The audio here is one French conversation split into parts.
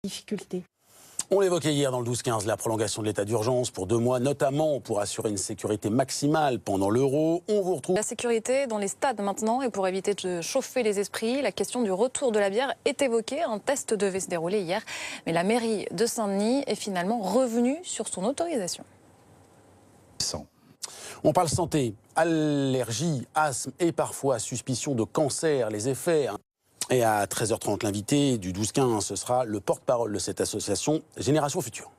difficultés. On l'évoquait hier dans le 12-15, la prolongation de l'état d'urgence pour 2 mois, notamment pour assurer une sécurité maximale pendant l'Euro. On vous retrouve. La sécurité dans les stades maintenant, et pour éviter de chauffer les esprits, la question du retour de la bière est évoquée. Un test devait se dérouler hier, mais la mairie de Saint-Denis est finalement revenue sur son autorisation. On parle santé, allergie, asthme et parfois suspicion de cancer, les effets. Et à 13h30, l'invité du 12-15, ce sera le porte-parole de cette association Génération Future.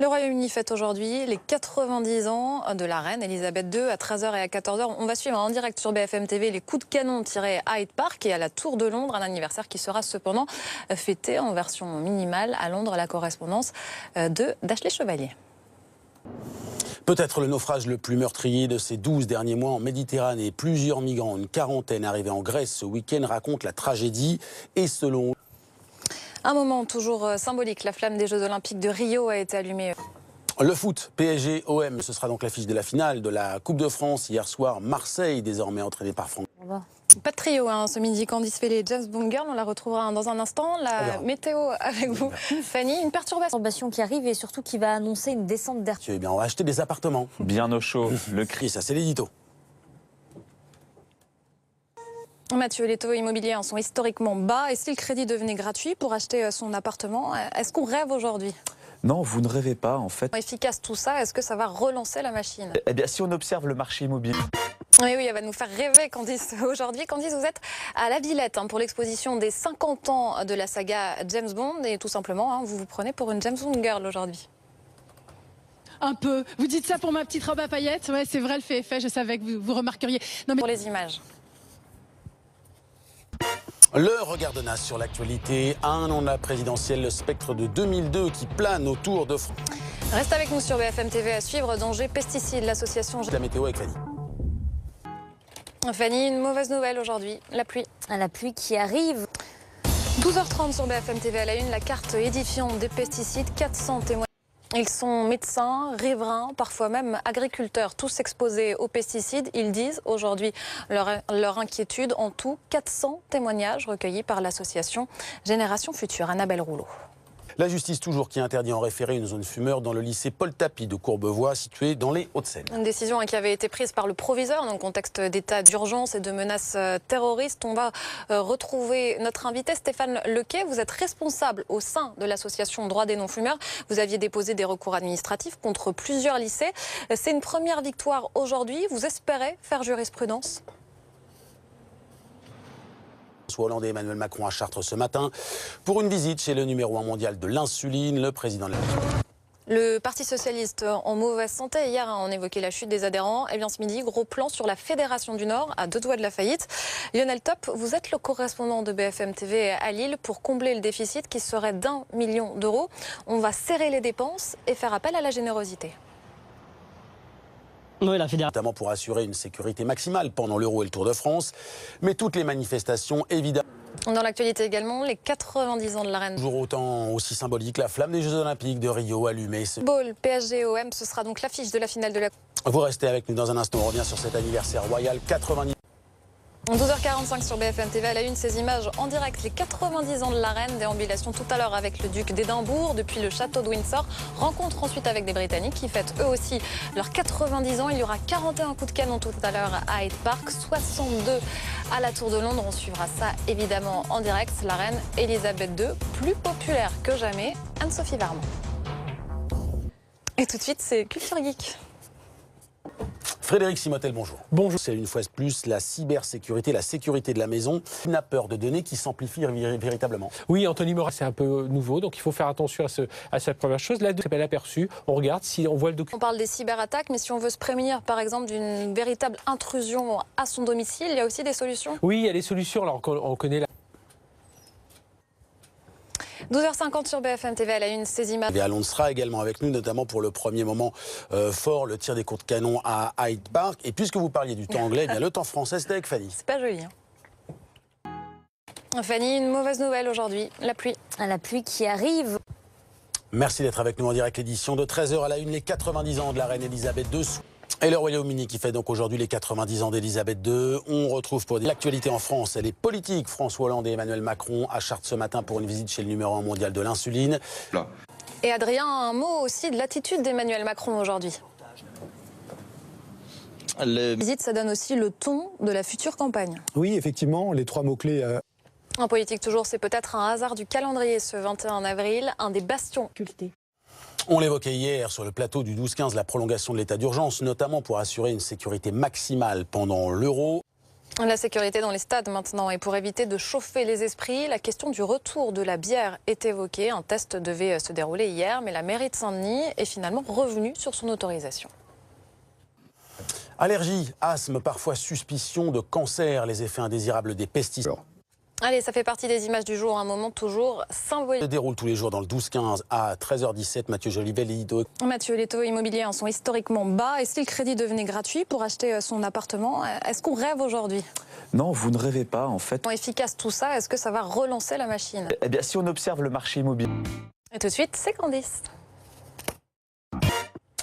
Le Royaume-Uni fête aujourd'hui les 90 ans de la reine Elisabeth II à 13h et à 14h. On va suivre en direct sur BFM TV les coups de canon tirés à Hyde Park et à la Tour de Londres, un anniversaire qui sera cependant fêté en version minimale à Londres, la correspondance d'Ashley Chevalier. Peut-être le naufrage le plus meurtrier de ces 12 derniers mois en Méditerranée. Plusieurs migrants, une quarantaine arrivés en Grèce ce week-end, racontent la tragédie. Et selon... Un moment toujours symbolique, la flamme des Jeux Olympiques de Rio a été allumée. Le foot, PSG-OM, ce sera donc l'affiche de la finale de la Coupe de France. Hier soir, Marseille, désormais entraîné par Franck. Pas de trio ce midi. Candice Fellé, James Bond Girl, on la retrouvera dans un instant. La météo avec vous, Fanny, une perturbation Qui arrive et surtout qui va annoncer une descente d'air. Eh bien, on va acheter des appartements. Bien au chaud, le cri. Ça, c'est l'édito. Mathieu, les taux immobiliers sont historiquement bas. Et si le crédit devenait gratuit pour acheter son appartement, est-ce qu'on rêve aujourd'hui ? Non, vous ne rêvez pas, en fait. Efficace tout ça, est-ce que ça va relancer la machine ? Eh bien, si on observe le marché immobilier... Oui, elle va nous faire rêver, Candice, aujourd'hui. Candice, vous êtes à la Villette pour l'exposition des 50 ans de la saga James Bond. Et tout simplement, vous vous prenez pour une James Bond Girl aujourd'hui. Un peu. Vous dites ça pour ma petite robe à paillettes? Ouais, c'est vrai, le fait est fait, je savais que vous remarqueriez. Non, mais... Pour les images. Le regard de Nas sur l'actualité. À un an de la présidentielle, le spectre de 2002 qui plane autour de France. Reste avec nous sur BFM TV à suivre. Danger pesticides, l'association... La météo avec Fanny. Fanny, une mauvaise nouvelle aujourd'hui, la pluie. La pluie qui arrive. 12h30 sur BFM TV à la une, la carte édifiante des pesticides, 400 témoins. Ils sont médecins, riverains, parfois même agriculteurs, tous exposés aux pesticides. Ils disent aujourd'hui leur inquiétude. En tout, 400 témoignages recueillis par l'association Génération Future. Annabelle Rouleau. La justice toujours qui interdit en référé une zone fumeur dans le lycée Paul Tapie de Courbevoie, situé dans les Hauts-de-Seine. Une décision qui avait été prise par le proviseur dans le contexte d'état d'urgence et de menaces terroristes. On va retrouver notre invité Stéphane Lequet. Vous êtes responsable au sein de l'association Droit des non-fumeurs. Vous aviez déposé des recours administratifs contre plusieurs lycées. C'est une première victoire aujourd'hui. Vous espérez faire jurisprudence ? François Hollande et Emmanuel Macron à Chartres ce matin pour une visite chez le numéro 1 mondial de l'insuline, le président de la République. Le Parti socialiste en mauvaise santé. Hier, on évoquait la chute des adhérents. Eh bien, ce midi, gros plan sur la Fédération du Nord, à 2 doigts de la faillite. Lionel Top, vous êtes le correspondant de BFM TV à Lille pour combler le déficit qui serait d'1 million d'euros. On va serrer les dépenses et faire appel à la générosité. Oui, la fédération. Notamment pour assurer une sécurité maximale pendant l'Euro et le Tour de France. Mais toutes les manifestations, évidemment. Dans l'actualité également, les 90 ans de la reine. Toujours autant aussi symbolique, la flamme des Jeux Olympiques de Rio allumée. Ball, PSG-OM, ce sera donc l'affiche de la finale de la... Vous restez avec nous dans un instant, on revient sur cet anniversaire royal, 90. 12h45 sur BFM TV à la une, ces images en direct, les 90 ans de la reine, déambulation tout à l'heure avec le duc d'Édimbourg depuis le château de Windsor, rencontre ensuite avec des Britanniques qui fêtent eux aussi leurs 90 ans. Il y aura 41 coups de canon tout à l'heure à Hyde Park, 62 à la Tour de Londres. On suivra ça évidemment en direct. La reine Elisabeth II, plus populaire que jamais, Anne-Sophie Varmont. Et tout de suite, c'est Culture Geek. Frédéric Simotel, bonjour. Bonjour. C'est une fois de plus la cybersécurité, la sécurité de la maison, une peur de données qui s'amplifie véritablement. Oui, Anthony Morin, c'est un peu nouveau, donc il faut faire attention à cette première chose. La deuxième, s'appelle aperçu. On regarde si on voit le document. On parle des cyberattaques, mais si on veut se prémunir, par exemple, d'une véritable intrusion à son domicile, il y a aussi des solutions. Oui, il y a des solutions. Alors, on connaît la... 12h50 sur BFM TV à la une, ces images. Et à Londres sera également avec nous, notamment pour le premier moment fort, le tir des coups de canon à Hyde Park. Et puisque vous parliez du temps anglais, eh bien, le temps français, c'était avec Fanny. C'est pas joli. Fanny, une mauvaise nouvelle aujourd'hui, la pluie. La pluie qui arrive. Merci d'être avec nous en direct, édition de 13h à la une, les 90 ans de la reine Elisabeth II. Et le Royaume-Uni qui fait donc aujourd'hui les 90 ans d'Elisabeth II. On retrouve pour l'actualité en France, elle est politique. François Hollande et Emmanuel Macron à Chartres ce matin pour une visite chez le numéro 1 mondial de l'insuline. Et Adrien, un mot aussi de l'attitude d'Emmanuel Macron aujourd'hui. La visite, ça donne aussi le ton de la future campagne. Oui, effectivement, les trois mots-clés. En politique toujours, c'est peut-être un hasard du calendrier ce 21 avril, un des bastions cultés. On l'évoquait hier sur le plateau du 12-15, la prolongation de l'état d'urgence, notamment pour assurer une sécurité maximale pendant l'Euro. La sécurité dans les stades maintenant, et pour éviter de chauffer les esprits, la question du retour de la bière est évoquée. Un test devait se dérouler hier, mais la mairie de Saint-Denis est finalement revenue sur son autorisation. Allergie, asthme, parfois suspicion de cancer, les effets indésirables des pesticides. Allez, ça fait partie des images du jour, un moment toujours symbolique. Se déroule tous les jours dans le 12-15 à 13h17. Mathieu Jolivet, les taux. Mathieu, les taux immobiliers sont historiquement bas. Et si le crédit devenait gratuit pour acheter son appartement, est-ce qu'on rêve aujourd'hui? Non, vous ne rêvez pas, en fait. Efficace tout ça, est-ce que ça va relancer la machine? Eh bien, si on observe le marché immobilier... Et tout de suite, c'est Candice.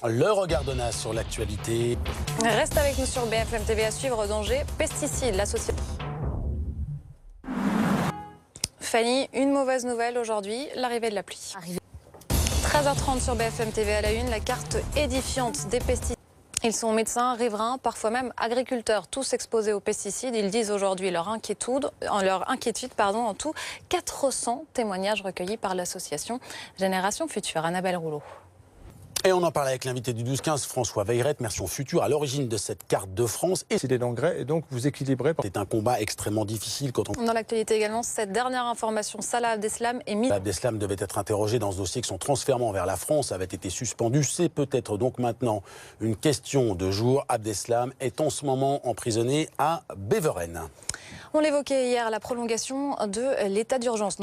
Le regard de Nas sur l'actualité. Reste avec nous sur BFM TV à suivre danger pesticides, la société. Fanny, une mauvaise nouvelle aujourd'hui, l'arrivée de la pluie. 13h30 sur BFM TV à la une, la carte édifiante des pesticides. Ils sont médecins, riverains, parfois même agriculteurs, tous exposés aux pesticides. Ils disent aujourd'hui leur inquiétude, en tout 400 témoignages recueillis par l'association Génération Future. Annabelle Rouleau. Et on en parle avec l'invité du 12-15, François Veilleret, Mercion Futur, à l'origine de cette carte de France. Et c'est l'engrais, et donc vous équilibrez. C'est un combat extrêmement difficile quand on... Dans l'actualité également, cette dernière information, Salah Abdeslam est mis... Abdeslam devait être interrogé dans ce dossier que son transfèrement vers la France avait été suspendu. C'est peut-être donc maintenant une question de jour. Abdeslam est en ce moment emprisonné à Beveren. On l'évoquait hier, la prolongation de l'état d'urgence.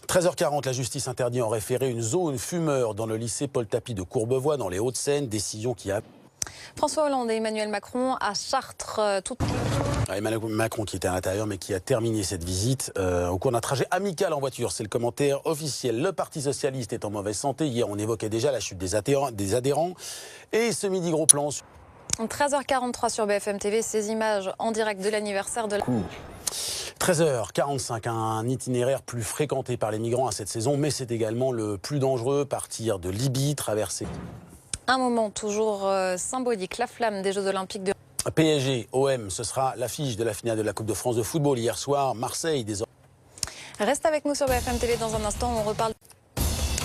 13h40, la justice interdit en référé une zone fumeur dans le lycée Paul Tapie de Courbevoie, dans les Hauts-de-Seine. Décision qui a... François Hollande et Emmanuel Macron à Chartres. Emmanuel Macron qui était à l'intérieur, mais qui a terminé cette visite au cours d'un trajet amical en voiture. C'est le commentaire officiel. Le Parti Socialiste est en mauvaise santé. Hier, on évoquait déjà la chute des adhérents. Et ce midi, gros plan. 13h43 sur BFM TV, ces images en direct de l'anniversaire de la... 13h45, un itinéraire plus fréquenté par les migrants à cette saison, mais c'est également le plus dangereux, partir de Libye, traverser. Un moment toujours symbolique, la flamme des Jeux Olympiques de... PSG, OM, ce sera l'affiche de la finale de la Coupe de France de football hier soir, Marseille, désormais. Reste avec nous sur BFM TV dans un instant, on reparle...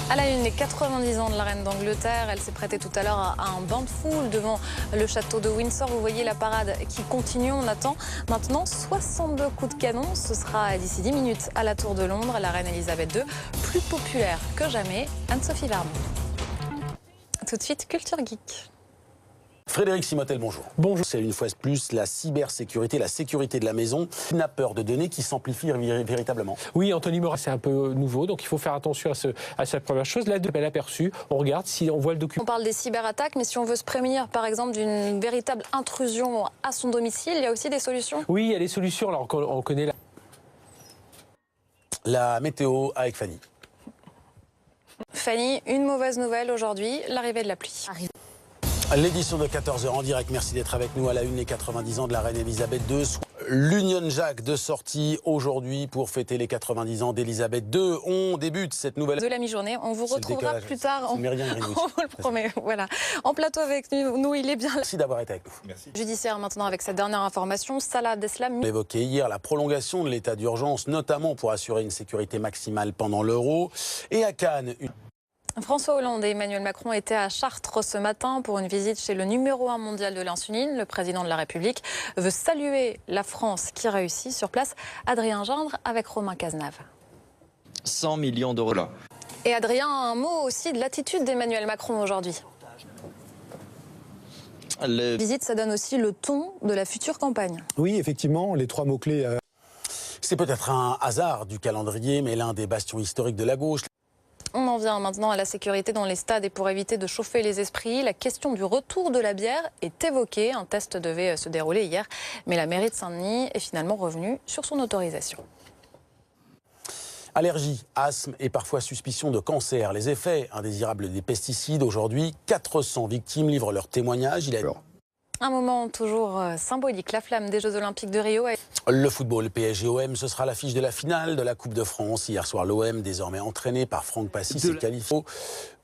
À la une, les 90 ans de la reine d'Angleterre, elle s'est prêtée tout à l'heure à un bain de foule devant le château de Windsor. Vous voyez la parade qui continue, on attend maintenant 62 coups de canon. Ce sera d'ici 10 minutes à la Tour de Londres. La reine Elisabeth II, plus populaire que jamais, Anne-Sophie Vermont. Tout de suite, Culture Geek. Frédéric Simotel, bonjour. Bonjour. C'est une fois de plus la cybersécurité, la sécurité de la maison, une peur de données qui s'amplifie véritablement. Oui, Anthony Morin, c'est un peu nouveau, donc il faut faire attention à cette première chose. Là, de l'aperçu, on regarde si on voit le document. On parle des cyberattaques, mais si on veut se prémunir, par exemple, d'une véritable intrusion à son domicile, il y a aussi des solutions? Oui, il y a des solutions. Alors, on connaît la météo avec Fanny. Fanny, une mauvaise nouvelle aujourd'hui, l'arrivée de la pluie. L'édition de 14h en direct, merci d'être avec nous à la une, les 90 ans de la reine Elisabeth II. L'Union Jack de sortie aujourd'hui pour fêter les 90 ans d'Elisabeth II. On débute cette nouvelle... De la mi-journée, on vous retrouvera plus tard. On vous le promet, voilà. En plateau avec nous, il est bien là. Merci d'avoir été avec nous. Merci. Judiciaire maintenant avec cette dernière information, Salah Abdeslam... On évoquait hier la prolongation de l'état d'urgence, notamment pour assurer une sécurité maximale pendant l'Euro. Et à Cannes... François Hollande et Emmanuel Macron étaient à Chartres ce matin pour une visite chez le numéro 1 mondial de l'insuline. Le président de la République veut saluer la France qui réussit. Sur place, Adrien Gindre avec Romain Cazenave. 100 millions d'euros. Et Adrien, un mot aussi de l'attitude d'Emmanuel Macron aujourd'hui. La visite, ça donne aussi le ton de la future campagne. Oui, effectivement, les trois mots-clés... C'est peut-être un hasard du calendrier, mais l'un des bastions historiques de la gauche. On en vient maintenant à la sécurité dans les stades et pour éviter de chauffer les esprits, la question du retour de la bière est évoquée. Un test devait se dérouler hier, mais la mairie de Saint-Denis est finalement revenue sur son autorisation. Allergie, asthme et parfois suspicion de cancer. Les effets indésirables des pesticides. Aujourd'hui, 400 victimes livrent leur témoignage. Un moment toujours symbolique, la flamme des Jeux Olympiques de Rio. Le football PSG-OM, ce sera l'affiche de la finale de la Coupe de France. Hier soir, l'OM, désormais entraîné par Franck Passy, s'est qualifié.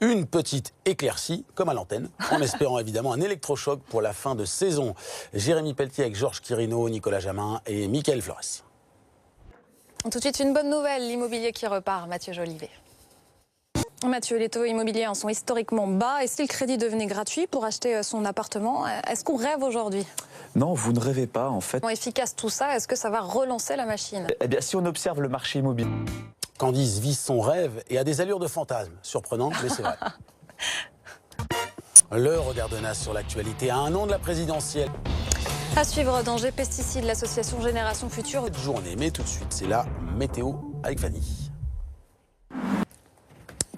Une petite éclaircie, comme à l'antenne, en espérant évidemment un électrochoc pour la fin de saison. Jérémy Pelletier avec Georges Quirino, Nicolas Jamin et Mickaël Flores. Tout de suite, une bonne nouvelle, l'immobilier qui repart. Mathieu Jolivet. Mathieu, les taux immobiliers sont historiquement bas. Et si le crédit devenait gratuit pour acheter son appartement, est-ce qu'on rêve aujourd'hui? Non, vous ne rêvez pas en fait. Comment efficace tout ça? Est-ce que ça va relancer la machine? Eh bien, si on observe le marché immobilier... Candice vise son rêve et a des allures de fantasme. Surprenant, mais c'est vrai. Le regard de Nas sur l'actualité à un an de la présidentielle. À suivre, danger pesticides, l'association Génération Future. Cette journée, mais tout de suite, c'est la météo avec Fanny.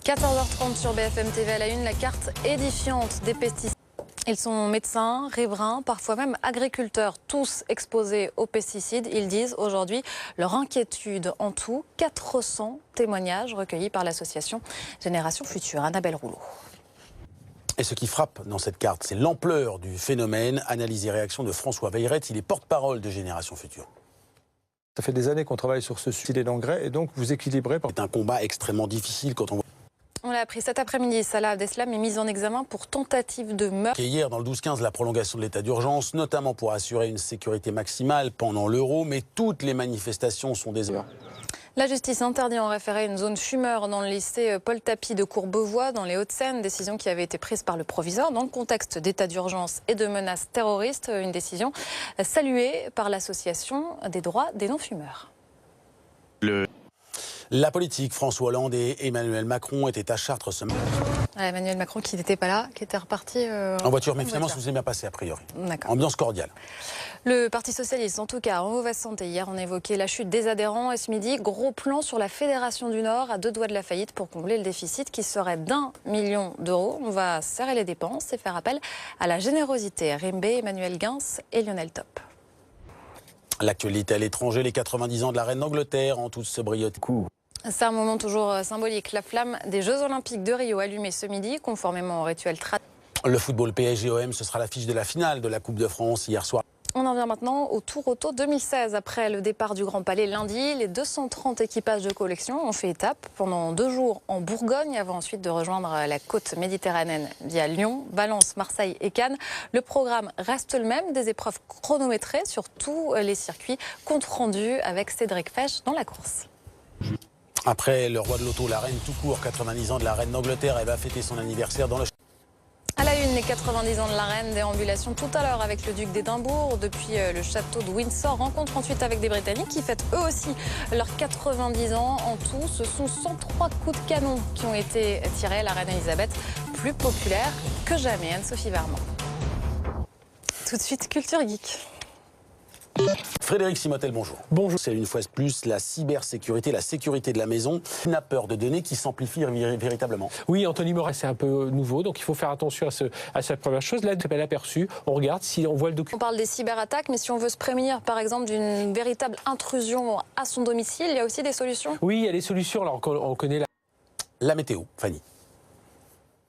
14h30 sur BFM TV à la une, la carte édifiante des pesticides. Ils sont médecins, riverains, parfois même agriculteurs, tous exposés aux pesticides. Ils disent aujourd'hui leur inquiétude. En tout, 400 témoignages recueillis par l'association Génération Future. Annabelle Rouleau. Et ce qui frappe dans cette carte, c'est l'ampleur du phénomène. Analyse et réaction de François Veilleret, il est porte-parole de Génération Future. Ça fait des années qu'on travaille sur ce sujet d'engrais et donc vous équilibrez. C'est un combat extrêmement difficile quand on voit. On l'a appris cet après-midi, Salah Abdeslam est mise en examen pour tentative de meurtre. Et hier, dans le 12-15, la prolongation de l'état d'urgence, notamment pour assurer une sécurité maximale pendant l'Euro, mais toutes les manifestations sont des erreurs. La justice interdit en référé une zone fumeur dans le lycée Paul Tapie de Courbevoie, dans les Hauts-de-Seine, décision qui avait été prise par le proviseur dans le contexte d'état d'urgence et de menaces terroristes, une décision saluée par l'association des droits des non-fumeurs. La politique, François Hollande et Emmanuel Macron étaient à Chartres ce matin. Emmanuel Macron qui n'était pas là, qui était reparti en voiture, mais finalement ça vous est bien passé a priori. D'accord. Ambiance cordiale. Le Parti Socialiste, en tout cas, en mauvaise santé. Hier, on a évoqué la chute des adhérents et ce midi, gros plan sur la Fédération du Nord à 2 doigts de la faillite pour combler le déficit qui serait d'1 million d'euros. On va serrer les dépenses et faire appel à la générosité. Rimbé, Emmanuel Guins et Lionel Top. L'actualité à l'étranger, les 90 ans de la reine d'Angleterre en toute sobriété. C'est un moment toujours symbolique. La flamme des Jeux Olympiques de Rio allumée ce midi, conformément au rituel traditionnel. Le football PSG-OM, ce sera l'affiche de la finale de la Coupe de France hier soir. On en vient maintenant au Tour Auto 2016. Après le départ du Grand Palais lundi, les 230 équipages de collection ont fait étape pendant 2 jours en Bourgogne avant ensuite de rejoindre la côte méditerranéenne via Lyon, Valence, Marseille et Cannes. Le programme reste le même, des épreuves chronométrées sur tous les circuits. Compte rendu avec Cédric Fesch dans la course. Après le roi de l'auto, la reine tout court, 90 ans de la reine d'Angleterre, elle va fêter son anniversaire dans le... À la une, les 90 ans de la reine, déambulation tout à l'heure avec le duc d'Édimbourg depuis le château de Windsor. Rencontre ensuite avec des Britanniques qui fêtent eux aussi leurs 90 ans. En tout, ce sont 103 coups de canon qui ont été tirés. La reine Elisabeth, plus populaire que jamais. Anne-Sophie Varman. Tout de suite, Culture Geek. Frédéric Simotel, bonjour. Bonjour. C'est une fois de plus la cybersécurité, la sécurité de la maison, une peur de données qui s'amplifie véritablement. Oui, Anthony Moret, c'est un peu nouveau, donc il faut faire attention à cette première chose. Là, s'appelle aperçu. On regarde si on voit le document. On parle des cyberattaques, mais si on veut se prémunir, par exemple, d'une véritable intrusion à son domicile, il y a aussi des solutions? Oui, il y a des solutions. Alors, on connaît la météo, Fanny.